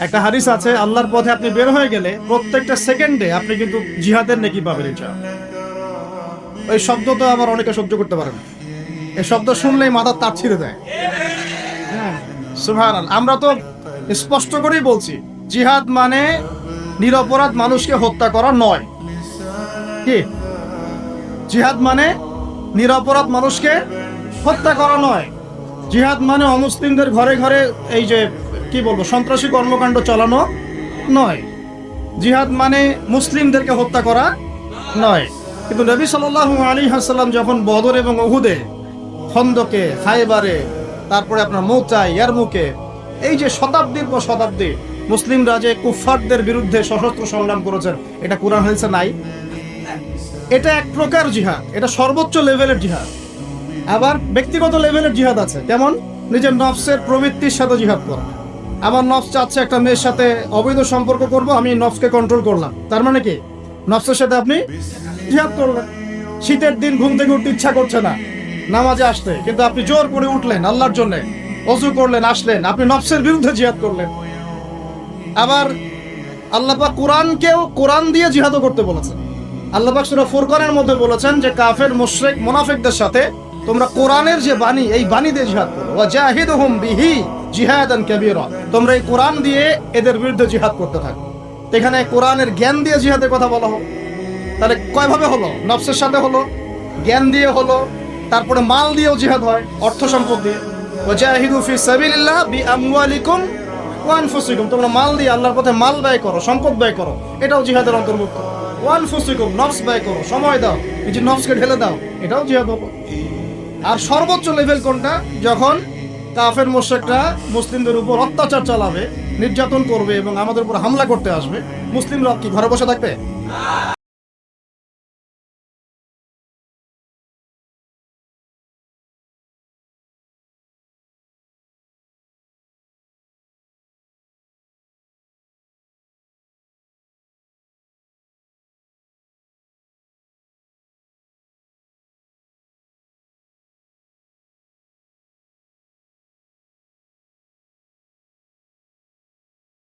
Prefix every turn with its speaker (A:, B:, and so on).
A: একটা হাদিস আছে, আল্লাহর পথে আপনি বের হয়ে গেলে প্রত্যেকটা সেকেন্ডে আপনি কিন্তু জিহাদের নেকি পাবেন ইনশাআল্লাহ। ওই শব্দ তো আমার অনেকে সহ্য করতে পারে না, এই শব্দ শুনলেই মাথার তার ছিঁড়ে দেয়। সুবহানাল্লাহ। আমরা তো স্পষ্ট করেই বলছি, জিহাদ মানে নিরপরাধ মানুষকে হত্যা করা নয়। কি জিহাদ মানে? নিরপরাধ মানুষকে হত্যা করা নয়। জিহাদ মানে অমুসলিমদের ঘরে ঘরে এই যে কি বলবো সন্ত্রাসী কর্মকাণ্ড চালানো নয়। জিহাদ মানে মুসলিমদেরকে হত্যা করা নয়। কিন্তু নবী সাল্লাল্লাহু আলাইহি ওয়াসাল্লাম যখন বদর এবং উহুদে, খন্দকে, খায়বারে, তারপরে আপনার মৌতায়, ইয়ারমুকে, এই যে শতাব্দীর পর শতাব্দী মুসলিমরা যে কুফফারদের বিরুদ্ধে সশস্ত্র সংগ্রাম করেছেন, এটা কোরআন হাদিসে নাই? এটা এক প্রকার জিহাদ, এটা সর্বোচ্চ লেভেলের জিহাদ। আবার ব্যক্তিগত লেভেলের জিহাদ আছে, যেমন নিজের নফসের প্রবৃত্তির সাথে জিহাদ করা। আমার নফস চাচ্ছে একটা মেয়ের সাথে অবৈধ সম্পর্ক করব, আমি নফসকে কন্ট্রোল করলাম, তার মানে কি নফসের সাথে আপনি জিহাদ করলেন। শীতের দিন ঘুম থেকে উঠতে ইচ্ছা করছে না নামাজে আসতে, কিন্তু আপনি জোর করে উঠলেন আল্লাহর জন্য, ওযু করলেন, আসলেন, আপনি নফসের বিরুদ্ধে জিহাদ করলেন। আবার আল্লাহ পাক কোরআনকেও কোরআন দিয়ে জিহাদও করতে বলেছেন। আল্লাহ পাক সূরা ফুরকানের মধ্যে বলেছেন যে কাফের, মুশরিক, মুনাফিকদের সাথে তোমরা কোরআনের যে বাণী, এই বাণী দিয়ে জিহাদ করো। ওয়াজাহিদুহুম বিহি জিহাদান কাবীরা, তোমরা এই কোরআন দিয়ে এদের বিরুদ্ধে জিহাদ করতে থাকো। এখানে কোরআনের জ্ঞান দিয়ে জিহাদের কথা বলা হোক, তাহলে কয়ভাবে হলো? নফসের সাথে হলো, জ্ঞান দিয়ে হলো, তারপরে মাল দিয়েও জিহাদ হয়, অর্থ সম্পদ দিয়ে। ওয়াজাহিদু ফি সাবিলিল্লাহ বিআমওয়ালিকুম ওয়া আনফুসিকুম, তোমরা মাল দিয়ে আল্লাহর পথে মাল ব্যয় করো, সম্পদ ব্যয় করো, এটাও জিহাদের অন্তর্ভুক্ত। ওয়া আনফুসিকুম, নফস ব্যয় করো, সময় দাও, নিজের নফসকে ঢেলে দাও, এটাও জিহাদ হলো। আর সর্বোচ্চ লেভেল কোনটা? যখন কাফের মুশরিকরা মুসলিমদের উপর অত্যাচার চালাবে, নির্যাতন করবে এবং আমাদের উপর হামলা করতে আসবে, মুসলিমরা কি ঘরে বসে থাকবে?